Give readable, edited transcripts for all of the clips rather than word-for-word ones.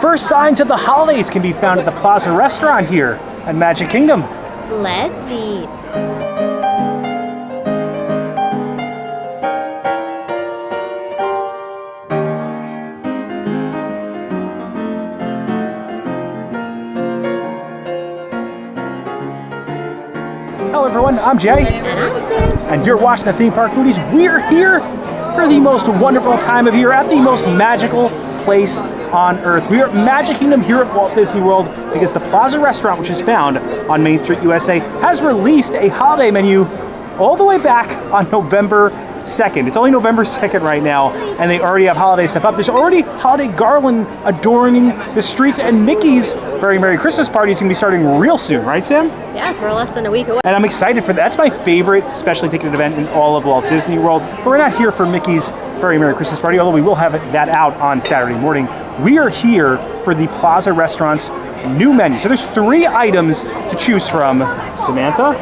First signs of the holidays can be found at the Plaza Restaurant here at Magic Kingdom. Let's eat. Hello everyone, I'm Jay. And I'm Sam. And you're watching the Theme Park Foodies. We're here for the most wonderful time of year at the most magical place on Earth. We are at Magic Kingdom here at Walt Disney World because the Plaza Restaurant, which is found on Main Street, USA, has released a holiday menu all the way back on November 2nd. It's only November 2nd right now, and they already have holiday stuff up. There's already holiday garland adorning the streets, and Mickey's Very Merry Christmas Party is going to be starting real soon, right, Sam? Yes, we're less than a week away. And I'm excited for that. That's my favorite specially ticketed event in all of Walt Disney World. But we're not here for Mickey's Very Merry Christmas Party, although we will have that out on Saturday morning. We are here for the Plaza Restaurant's new menu. So there's 3 items to choose from. Samantha?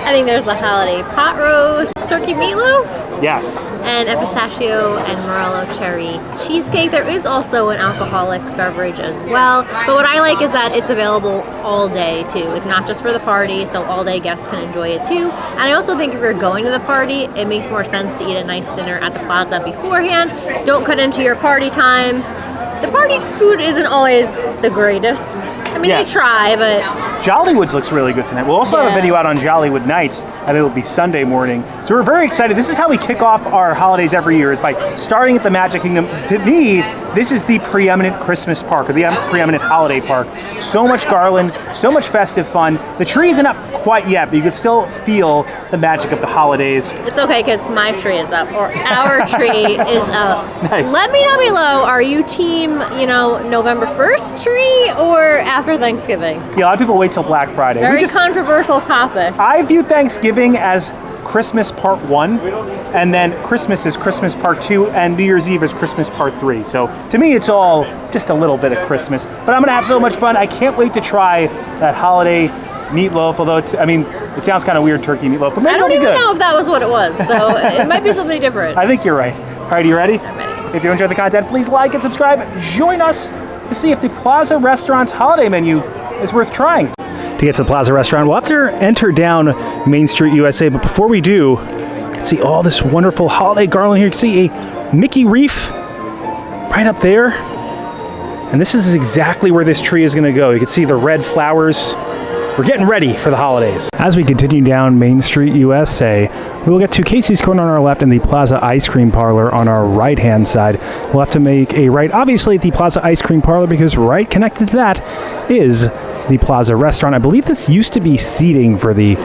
I think there's a holiday pot roast, turkey meatloaf, Yes. and a pistachio and morello cherry cheesecake. There is also an alcoholic beverage as well. But what I like is that it's available all day too. It's not just for the party, so all day guests can enjoy it too. And I also think if you're going to the party, it makes more sense to eat a nice dinner at the plaza beforehand. Don't cut into your party time. The party food isn't always the greatest. I mean, Yes. they try, but Jollywood's looks really good tonight. We'll also have a video out on Jollywood nights, and it'll be Sunday morning. So we're very excited. This is how we kick off our holidays every year, is by starting at the Magic Kingdom. To me, this is the preeminent Christmas park, or the preeminent holiday park. So much garland, so much festive fun. The tree isn't up quite yet, but you can still feel the magic of the holidays. it's okay because my tree is up, or our tree is up. Nice. Let me know below, are you team, November 1st tree or after Thanksgiving? Yeah, a lot of people wait till Black Friday. Very controversial topic. I view Thanksgiving as Christmas Part 1, and then Christmas is Christmas Part 2, and New Year's Eve is Christmas Part 3. So to me, it's all just a little bit of Christmas. But I'm going to have so much fun. I can't wait to try that holiday meatloaf, although it sounds kind of weird, turkey meatloaf, but maybe I don't it'll be even good. know if that was what it was, so it might be something different. I think you're right. All right, are you ready? I'm ready. If you enjoyed the content, please like and subscribe. Join us to see if the Plaza Restaurant's holiday menu is worth trying. To get to the Plaza Restaurant, we'll have to enter down Main Street, USA, but before we do, you can see all this wonderful holiday garland here. You can see a Mickey wreath right up there. And this is exactly where this tree is going to go. You can see the red flowers. We're getting ready for the holidays. As we continue down Main Street, USA, we will get to Casey's Corner on our left and the Plaza Ice Cream Parlor on our right-hand side. We'll have to make a right, obviously, at the Plaza Ice Cream Parlor, because right connected to that is the Plaza Restaurant. I believe this used to be seating for the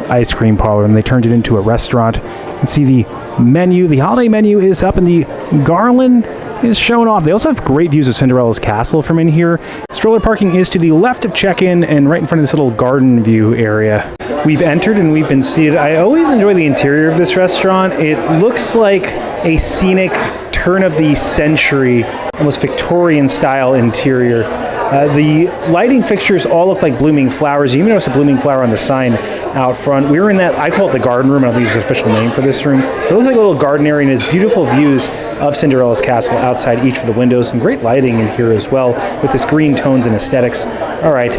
ice cream parlor, and they turned it into a restaurant. You can see the menu. The holiday menu is up, and the garland is shown off. They also have great views of Cinderella's castle from in here. Stroller parking is to the left of check-in and right in front of this little garden view area. We've entered and we've been seated. I always enjoy the interior of this restaurant. It looks like a scenic turn of the century, almost Victorian style interior. The lighting fixtures all look like blooming flowers. You even notice a blooming flower on the sign out front. We were in that, I call it the garden room. I don't think it's the official name for this room. It looks like a little garden area, and it has beautiful views of Cinderella's castle outside each of the windows, and great lighting in here as well with this green tones and aesthetics. All right,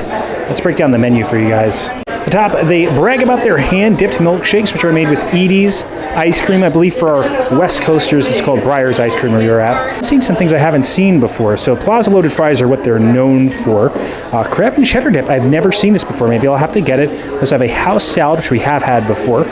let's break down the menu for you guys. At the top, they brag about their hand-dipped milkshakes, which are made with Edie's ice cream. I believe for our West Coasters, it's called Breyer's ice cream where you're at. I've seen some things I haven't seen before. So Plaza loaded fries are what they're known for. Crab and cheddar dip, I've never seen this before. Maybe I'll have to get it. We also have a house salad, which we have had before.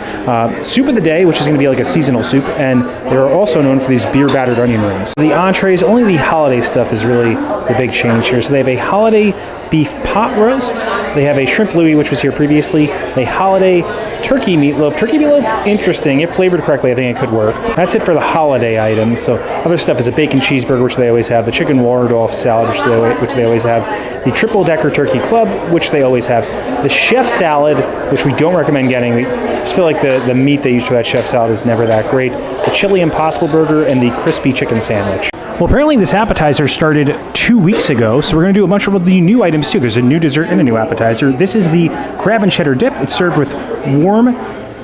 Soup of the day, which is going to be like a seasonal soup. And they're also known for these beer-battered onion rings. The entrees, only the holiday stuff is really the big change here. So they have a holiday beef pot roast. They have a shrimp louis, which was here previously. A holiday turkey meatloaf. Turkey meatloaf, interesting. If flavored correctly, I think it could work. That's it for the holiday items. So other stuff is a bacon cheeseburger, which they always have. The chicken Waldorf salad, which they always have. The triple decker turkey club, which they always have. The chef salad, which we don't recommend getting. We just feel like the meat they use for that chef salad is never that great. The chili impossible burger and the crispy chicken sandwich. Well, apparently this appetizer started 2 weeks ago, so we're going to do a bunch of the new items too. There's a new dessert and a new appetizer. This is the crab and cheddar dip. It's served with warm,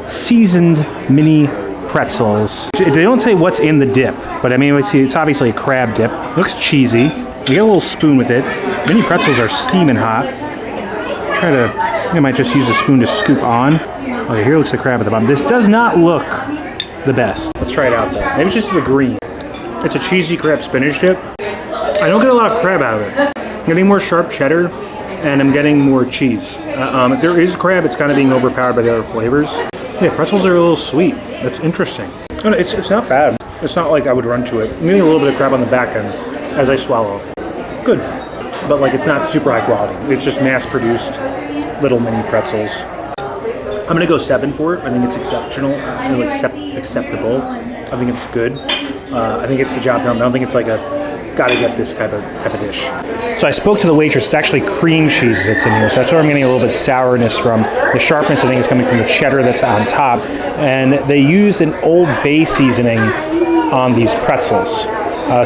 seasoned mini pretzels. They don't say what's in the dip, but I mean, it's obviously a crab dip. Looks cheesy. You get a little spoon with it. Mini pretzels are steaming hot. I might just use a spoon to scoop on. Okay, here looks the crab at the bottom. This does not look the best. Let's try it out though. Maybe it's just the green. It's a cheesy crab spinach dip. I don't get a lot of crab out of it. I'm getting more sharp cheddar, and I'm getting more cheese. There is crab. It's kind of being overpowered by the other flavors. Yeah, pretzels are a little sweet. That's interesting. It's not bad. It's not like I would run to it. I'm getting a little bit of crab on the back end as I swallow. Good. But like it's not super high quality. It's just mass-produced little mini pretzels. I'm gonna go 7 for it. I think it's exceptional. Acceptable. I think it's good. I think it's the job done. I don't think it's like a gotta get this type of dish. So I spoke to the waitress. It's actually cream cheese that's in here. So that's where I'm getting a little bit sourness from. The sharpness I think is coming from the cheddar that's on top. And they used an Old Bay seasoning on these pretzels.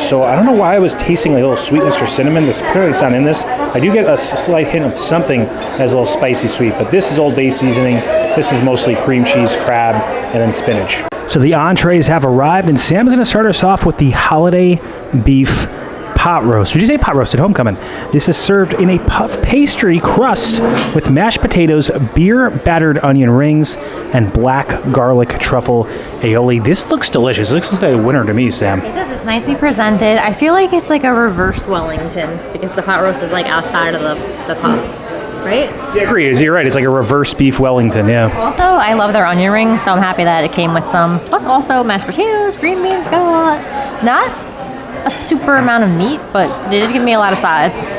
So I don't know why I was tasting like a little sweetness or cinnamon. There's apparently not in this. I do get a slight hint of something that's a little spicy sweet, but this is Old Bay seasoning. This is mostly cream cheese, crab, and then spinach. So the entrees have arrived, and Sam's going to start us off with the holiday beef pot roast. Would you say pot roasted homecoming? This is served in a puff pastry crust with mashed potatoes, beer battered onion rings, and black garlic truffle aioli. This looks delicious. It looks like a winner to me, Sam. It does. It's nicely presented. I feel like it's like a reverse Wellington because the pot roast is like outside of the puff, right? Yeah, agreed. You're right. It's like a reverse beef Wellington, yeah. Also, I love their onion rings, so I'm happy that it came with some. Plus also mashed potatoes, green beans, got a lot. Not a super amount of meat, but they did give me a lot of sides.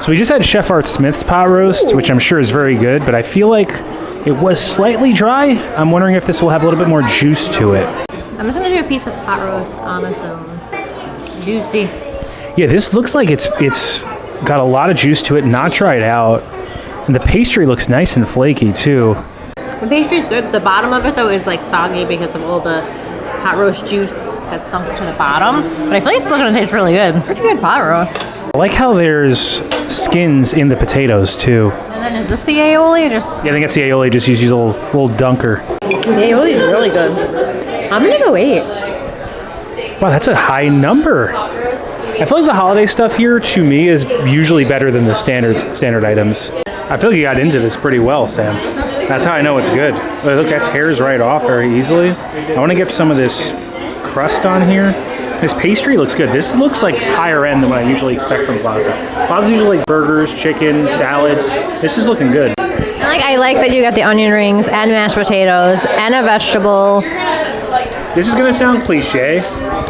So we just had Chef Art Smith's pot roast, which I'm sure is very good, but I feel like it was slightly dry. I'm wondering if this will have a little bit more juice to it. I'm just gonna do a piece of pot roast on its own. Juicy. Yeah, this looks like it's got a lot of juice to it, not dried out. And the pastry looks nice and flaky too. The pastry's good. The bottom of it though is like soggy because of all the pot roast juice has sunk to the bottom. But I feel like it's still gonna taste really good. Pretty good pot roast. I like how there's skins in the potatoes too. And then is this the aioli or just? Yeah, I think it's the aioli. Just use a little dunker. The aioli is really good. I'm gonna go 8. Wow, that's a high number. I feel like the holiday stuff here, to me, is usually better than the standard items. I feel like you got into this pretty well, Sam. That's how I know it's good. Look, that tears right off very easily. I want to get some of this crust on here. This pastry looks good. This looks like higher end than what I usually expect from Plaza. Plaza's usually like burgers, chicken, salads. This is looking good. I like that you got the onion rings and mashed potatoes and a vegetable. This is gonna sound cliche,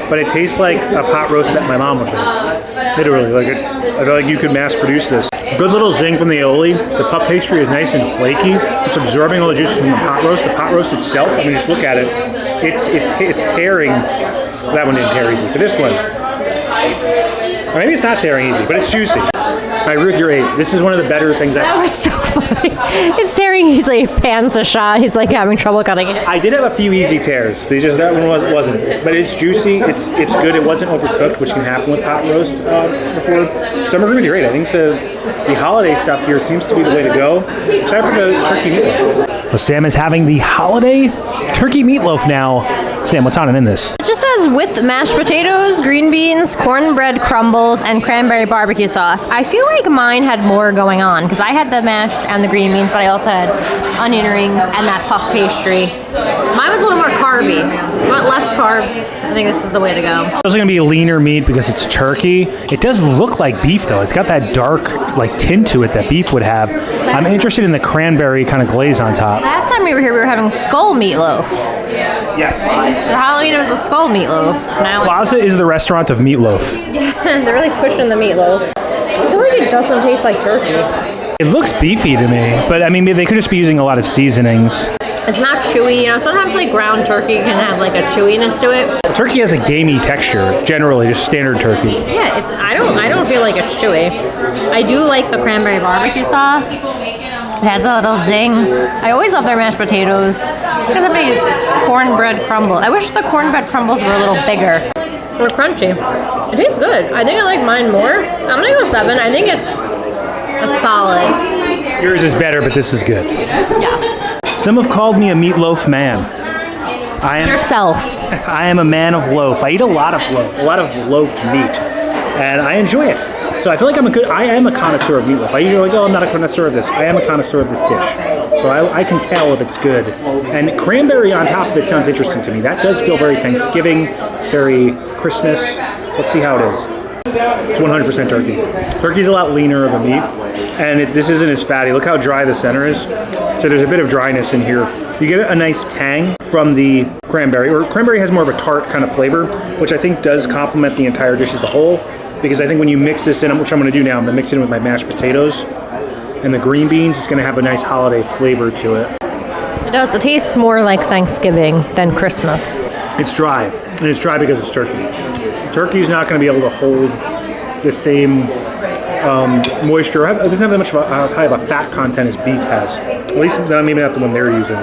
but it tastes like a pot roast that my mom would make. Literally, like I feel like you could mass produce this. Good little zing from the aioli. The puff pastry is nice and flaky. It's absorbing all the juices from the pot roast. The pot roast itself, I mean, just look at it. It's tearing. That one didn't tear easy, but this one, or maybe it's not tearing easy, but it's juicy. I agree with your 8. This is one of the better things That was so funny. It's tearing easily. Pans the shot. He's like having trouble cutting it. I did have a few easy tears. That one wasn't. But it's juicy. It's good. It wasn't overcooked, which can happen with pot roast before. So I'm agreeing with your 8. I think the holiday stuff here seems to be the way to go. Except for the turkey meatloaf. Well, Sam is having the holiday turkey meatloaf now. Sam, what's on and in this? It just says with mashed potatoes, green beans, cornbread crumbles, and cranberry barbecue sauce. I feel like mine had more going on because I had the mashed and the green beans, but I also had onion rings and that puff pastry. Mine was a little more carby. I want less carbs. I think this is the way to go. This is going to be a leaner meat because it's turkey. It does look like beef though. It's got that dark like tint to it that beef would have. I'm interested in the cranberry kind of glaze on top. Last time we were here, we were having skull meatloaf. Yes. For Halloween, it was a skull meatloaf. Now Plaza is the restaurant of meatloaf. Yeah, they're really pushing the meatloaf. I feel like it doesn't taste like turkey. It looks beefy to me, but I mean, they could just be using a lot of seasonings. It's not chewy, sometimes like ground turkey can have like a chewiness to it. Turkey has a gamey texture, generally, just standard turkey. Yeah, I don't feel like it's chewy. I do like the cranberry barbecue sauce. It has a little zing. I always love their mashed potatoes. It's because of these cornbread crumbles. I wish the cornbread crumbles were a little bigger. Or crunchy. It tastes good. I think I like mine more. I'm gonna go 7. I think it's a solid. Yours is better, but this is good. Yes. Some have called me a meatloaf man. I am Yourself. I am a man of loaf. I eat a lot of loaf, a lot of loafed meat. and I enjoy it. So I feel like I am a connoisseur of meatloaf. I usually like, oh, I'm not a connoisseur of this. I am a connoisseur of this dish. So I can tell if it's good. And cranberry on top of it sounds interesting to me. That does feel very Thanksgiving, very Christmas. Let's see how it is. It's 100% turkey. Turkey's a lot leaner of a meat, and this isn't as fatty. Look how dry the center is. So there's a bit of dryness in here. You get a nice tang from the cranberry, or cranberry has more of a tart kind of flavor, which I think does complement the entire dish as a whole, because I think when you mix this in, which I'm going to do now, I'm going to mix it in with my mashed potatoes and the green beans, it's going to have a nice holiday flavor to it. It does. It tastes more like Thanksgiving than Christmas. It's dry, and it's dry because it's turkey. Turkey's not going to be able to hold the same moisture. It doesn't have that much high of a fat content as beef has. At least maybe not the one they're using.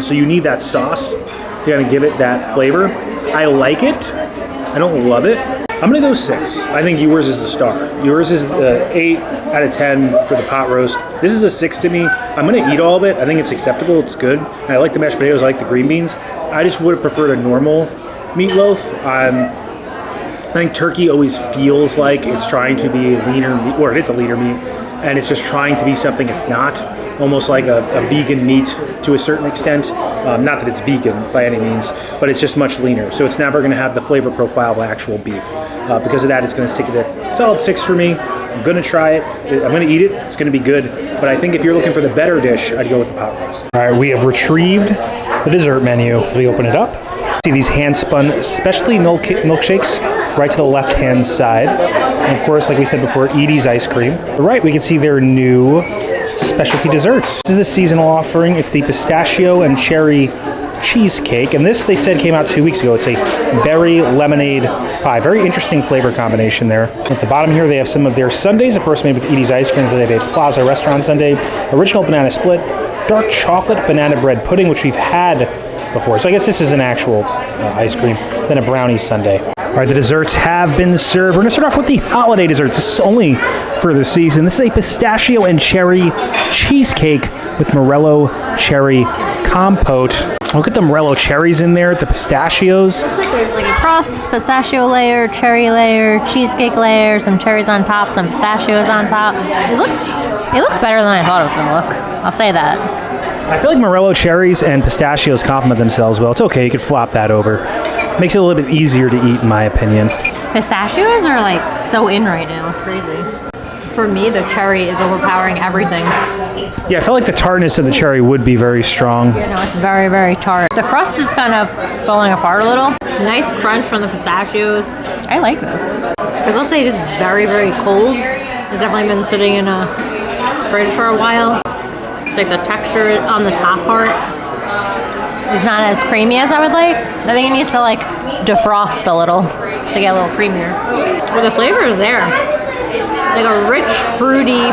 So you need that sauce. You got to give it that flavor. I like it. I don't love it. I'm going to go 6. I think yours is the star. Yours is 8 out of 10 for the pot roast. This is a 6 to me. I'm going to eat all of it. I think it's acceptable. It's good. And I like the mashed potatoes. I like the green beans. I just would have preferred a normal meatloaf. I think turkey always feels like it's trying to be a leaner meat, or it is a leaner meat, and it's just trying to be something it's not. Almost like a vegan meat to a certain extent. Not that it's vegan by any means, but it's just much leaner. So it's never going to have the flavor profile of actual beef. Because of that, it's going to stick at a solid 6 for me. I'm going to try it. I'm going to eat it. It's going to be good. But I think if you're looking for the better dish, I'd go with the pot roast. All right, we have retrieved the dessert menu. We open it up. See these hand-spun specialty milkshakes right to the left-hand side. And of course, like we said before, Edie's ice cream. Right, we can see their new specialty desserts. This is the seasonal offering. It's the pistachio and cherry cheesecake, and this they said came out 2 weeks ago. It's a berry lemonade pie. Very interesting flavor combination there. At the bottom here, they have some of their sundaes, of course, made with Edie's ice cream. So they have a Plaza Restaurant sundae, original banana split, dark chocolate banana bread pudding, which we've had before. So I guess this is an actual ice cream. Then a brownie sundae. All right, the desserts have been served. We're going to start off with the holiday desserts. This is only for the season. This is a pistachio and cherry cheesecake with Morello cherry compote. Look at the Morello cherries in there, the pistachios. Looks like there's like a crust, pistachio layer, cherry layer, cheesecake layer, some cherries on top, some pistachios on top. It looks better than I thought it was going to look. I'll say that. I feel like Morello cherries and pistachios complement themselves well. It's okay, you could flop that over. Makes it a little bit easier to eat, in my opinion. Pistachios are like so in right now. It's crazy. For me, the cherry is overpowering everything. Yeah, I felt like the tartness of the cherry would be very strong. Yeah, no, it's very, very tart. The crust is kind of falling apart a little. Nice crunch from the pistachios. I like this. I will say it is very, very cold. It's definitely been sitting in a fridge for a while. Like the texture on the top part is not as creamy as I would like. I think it needs to like defrost a little to get a little creamier. But the flavor is there. Like a rich, fruity,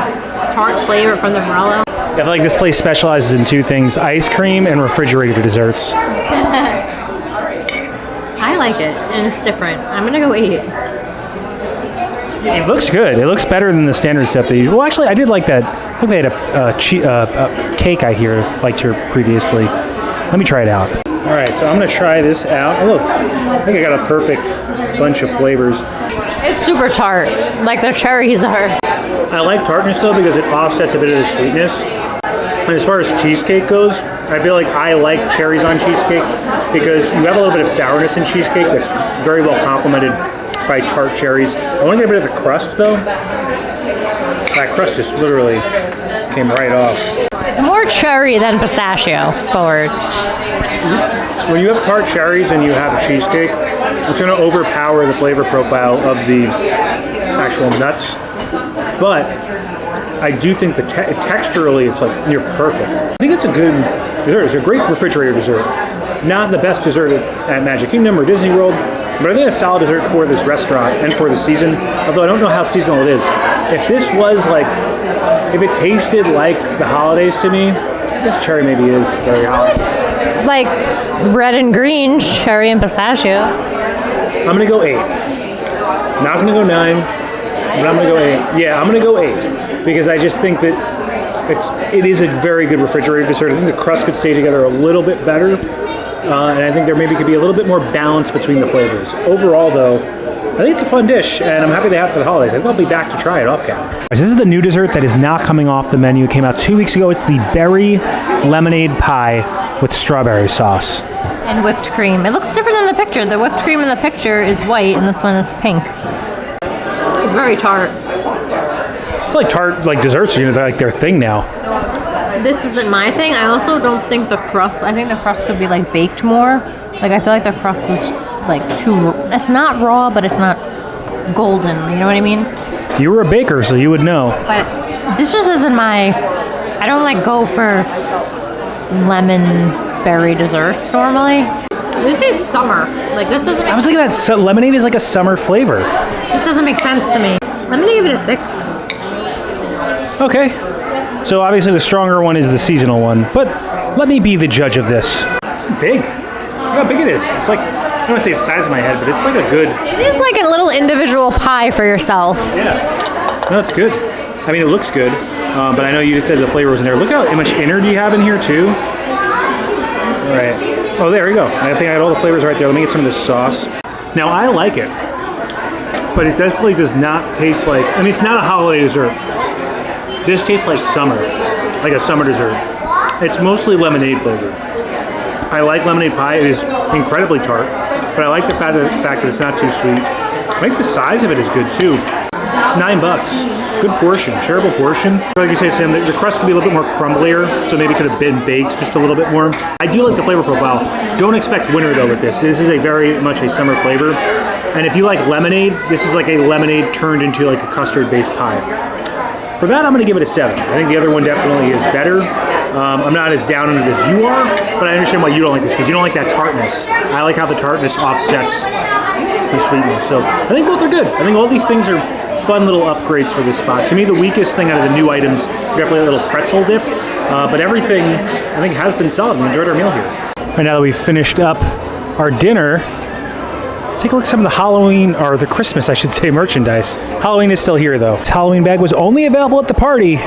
tart flavor from the Morello. I feel like this place specializes in 2 things, ice cream and refrigerated desserts. I like it, and it's different. I'm gonna go eat. It looks good. It looks better than the standard stuff they use. Well, actually, I did like that. I think they had a cake I liked here previously. Let me try it out. All right, so I'm gonna try this out. Oh, look, I think I got a perfect bunch of flavors. It's super tart, like the cherries are. I like tartness though because it offsets a bit of the sweetness. And as far as cheesecake goes, I feel like I like cherries on cheesecake because you have a little bit of sourness in cheesecake that's very well complemented by tart cherries. I want to get a bit of the crust though. That crust just literally came right off. It's more cherry than pistachio forward. When you have tart cherries and you have a cheesecake, it's going to overpower the flavor profile of the actual nuts. But I do think texturally it's like near perfect. I think it's a good dessert. It's a great refrigerator dessert. Not the best dessert at Magic Kingdom or Disney World, but I think a solid dessert for this restaurant and for the season, although I don't know how seasonal it is. If this was like, if it tasted like the holidays to me, I guess cherry maybe is very holiday. It's like red and green, cherry and pistachio. I'm going to go 8. Not going to go 9, but I'm going to go 8. Yeah, I'm going to go 8 because I just think that it is a very good refrigerated dessert. I think the crust could stay together a little bit better. And I think there maybe could be a little bit more balance between the flavors. Overall, though, I think it's a fun dish, and I'm happy they have it for the holidays. I think I'll be back to try it off camera. This is the new dessert that is not coming off the menu. It came out 2 weeks ago. It's the berry lemonade pie with strawberry sauce. And whipped cream. It looks different than the picture. The whipped cream in the picture is white, and this one is pink. It's very tart. I feel like tart, like desserts, they're like their thing now. This isn't my thing. I also don't think the crust, I think the crust could be like baked more. Like I feel like the crust is like too, it's not raw, but it's not golden. You know what I mean? You were a baker, so you would know. But this just isn't my, I don't like go for lemon berry desserts normally. This is summer. Like this doesn't make I was thinking that lemonade is like a summer flavor. This doesn't make sense to me. I'm gonna give it a 6. Okay. So obviously the stronger one is the seasonal one, but let me be the judge of this. It's big. Look how big it is. It's like, I don't want to say the size of my head, but it's like a good... It is like a little individual pie for yourself. Yeah. No, it's good. I mean, it looks good, but I know there's the flavors in there. Look how much innard you have in here, too. All right. Oh, there we go. I think I had all the flavors right there. Let me get some of this sauce. Now, I like it, but it definitely does not taste like... I mean, it's not a holiday dessert. This tastes like summer, like a summer dessert. It's mostly lemonade flavored. I like lemonade pie. It is incredibly tart, but I like the fact that it's not too sweet. I think the size of it is good too. It's $9. Good portion, shareable portion. Like you say, Sam, the crust could be a little bit more crumblier, so maybe it could have been baked just a little bit more. I do like the flavor profile. Don't expect winter though with this. This is a very much a summer flavor. And if you like lemonade, this is like a lemonade turned into like a custard-based pie. For that, I'm going to give it a 7. I think the other one definitely is better. I'm not as down on it as you are, but I understand why you don't like this, because you don't like that tartness. I like how the tartness offsets the sweetness. So I think both are good. I think all these things are fun little upgrades for this spot. To me, the weakest thing out of the new items, definitely a little pretzel dip, but everything, I think, has been solid. We enjoyed our meal here. Right now that we've finished up our dinner, let's take a look at some of the Halloween, or the Christmas, I should say, merchandise. Halloween is still here, though. This Halloween bag was only available at the party,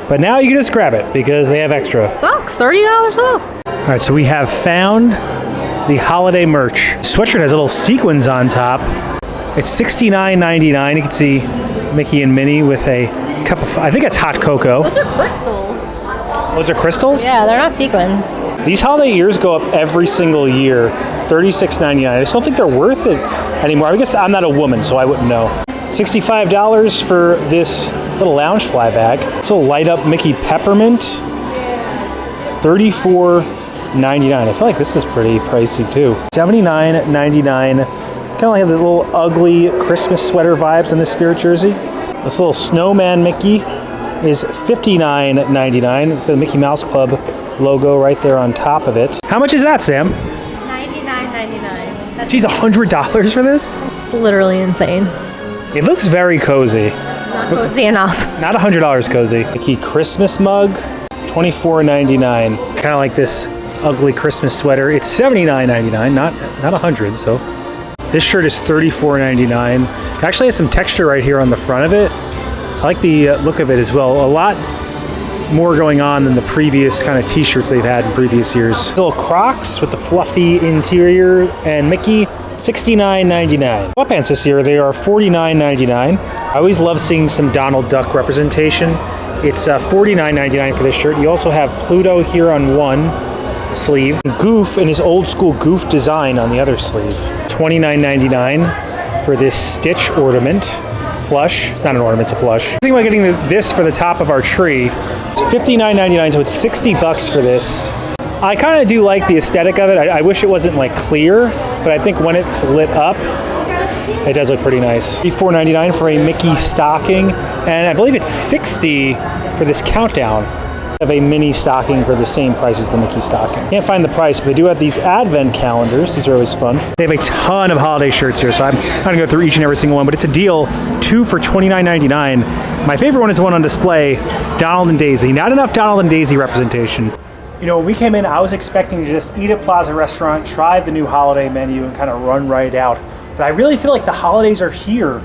but now you can just grab it because they have extra. Bucks, $30 off. All right, so we have found the holiday merch. Sweatshirt has little sequins on top. It's $69.99. You can see Mickey and Minnie with a cup of, I think it's hot cocoa. Those are crystals. Those are crystals? Yeah, they're not sequins. These holiday years go up every single year. $36.99. I just don't think they're worth it anymore. I guess I'm not a woman, so I wouldn't know. $65 for this little lounge fly bag. It's a light up Mickey Peppermint. $34.99. I feel like this is pretty pricey too. $79.99. Kind of like the little ugly Christmas sweater vibes in this Spirit jersey. This little snowman Mickey is $59.99. It's got the Mickey Mouse Club logo right there on top of it. How much is that, Sam? $99.99. Geez, $100 for this? It's literally insane. It looks very cozy. Not cozy enough. Not $100 cozy. Mickey Christmas mug, $24.99. Kind of like this ugly Christmas sweater. It's $79.99, not $100. So this shirt is $34.99. It actually has some texture right here on the front of it. I like the look of it as well. A lot more going on than the previous kind of t-shirts they've had in previous years. Little Crocs with the fluffy interior and Mickey, $69.99. Sweatpants this year, they are $49.99. I always love seeing some Donald Duck representation. It's $49.99 for this shirt. You also have Pluto here on one sleeve, Goof in his old school Goof design on the other sleeve. $29.99 for this Stitch ornament. Plush. It's not an ornament, it's a plush. I think about getting this for the top of our tree. It's $59.99, so it's $60 for this. I kind of do like the aesthetic of it. I wish it wasn't like clear, but I think when it's lit up, it does look pretty nice. $34.99 for a Mickey stocking, and I believe it's $60 for this countdown of a mini stocking for the same price as the Mickey stocking. Can't find the price, but they do have these advent calendars. These are always fun. They have a ton of holiday shirts here, so I'm not gonna go through each and every single one, but it's a deal, 2 for $29.99. My favorite one is the one on display, Donald and Daisy. Not enough Donald and Daisy representation. You know, when we came in, I was expecting to just eat at Plaza Restaurant, try the new holiday menu, and kind of run right out. But I really feel like the holidays are here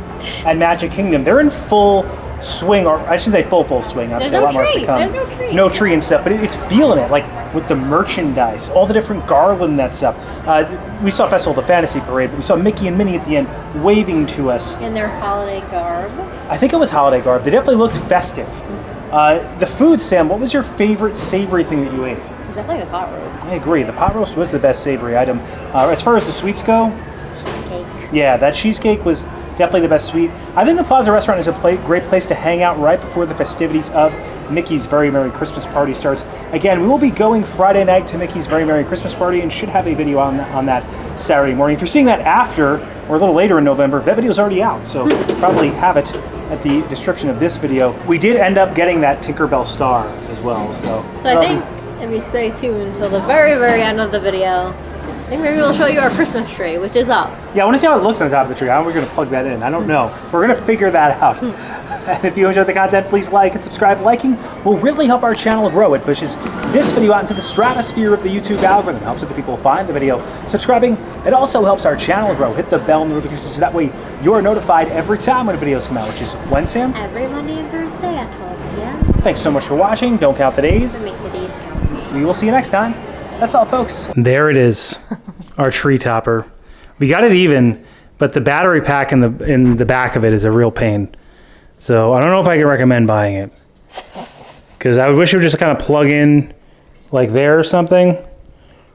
at Magic Kingdom. They're in full swing, or I shouldn't say full swing. I'd There's say a no lot more tree. to come. There's no tree. No tree and stuff, but it's feeling it, like with the merchandise, all the different garland that's up. We saw Festival of the Fantasy Parade, but we saw Mickey and Minnie at the end waving to us. In their holiday garb. I think it was holiday garb. They definitely looked festive. The food, Sam, what was your favorite savory thing that you ate? It's definitely the pot roast. I agree. The pot roast was the best savory item. As far as the sweets go, Cheesecake. yeah, that cheesecake was definitely the best sweet. I think the Plaza Restaurant is a great place to hang out right before the festivities of Mickey's Very Merry Christmas Party starts. Again, we will be going Friday night to Mickey's Very Merry Christmas Party and should have a video on that Saturday morning. If you're seeing that after or a little later in November, that video is already out, so probably have it at the description of this video. We did end up getting that Tinkerbell star as well. So I think if you stay tuned until the very, very end of the video, I think maybe we'll show you our Christmas tree, which is up. Yeah, I want to see how it looks on the top of the tree. How are we going to plug that in? I don't know. We're going to figure that out. And if you enjoyed the content, please like and subscribe. Liking will really help our channel grow. It pushes this video out into the stratosphere of the YouTube algorithm. It helps other people find the video. Subscribing, it also helps our channel grow. Hit the bell notifications so that way you're notified every time when videos come out, which is when, Sam? Every Monday and Thursday at 12 p.m. Thanks so much for watching. Don't count the days. Make the days count. We will see you next time. That's all, folks. There it is, our tree topper. We got it even, but the battery pack in the back of it is a real pain. So I don't know if I can recommend buying it, because I wish it would just kind of plug in like there or something,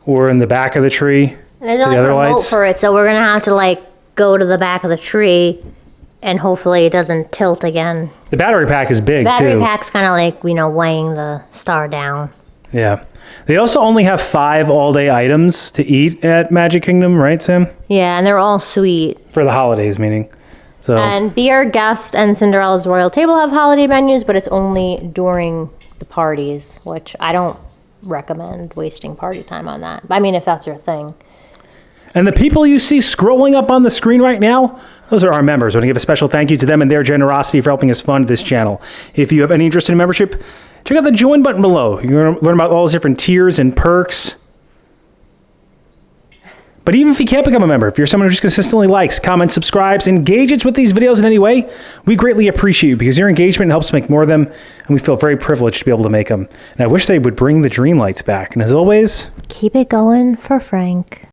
or in the back of the tree. There's to no the other remote lights. for it, so we're gonna have to like go to the back of the tree, and hopefully it doesn't tilt again. The battery pack is big Battery too. pack's kind of like weighing the star down. Yeah. They also only have 5 all-day items to eat at Magic Kingdom, right, Sam? Yeah, and they're all sweet. For the holidays, meaning. So. And Be Our Guest and Cinderella's Royal Table have holiday menus, but it's only during the parties, which I don't recommend wasting party time on that. I mean, if that's your thing. And the people you see scrolling up on the screen right now, those are our members. I want to give a special thank you to them and their generosity for helping us fund this channel. If you have any interest in membership, check out the join button below. You're going to learn about all those different tiers and perks. But even if you can't become a member, if you're someone who just consistently likes, comments, subscribes, engages with these videos in any way, we greatly appreciate you, because your engagement helps make more of them, and we feel very privileged to be able to make them. And I wish they would bring the dream lights back. And as always, Keep it going for Frank.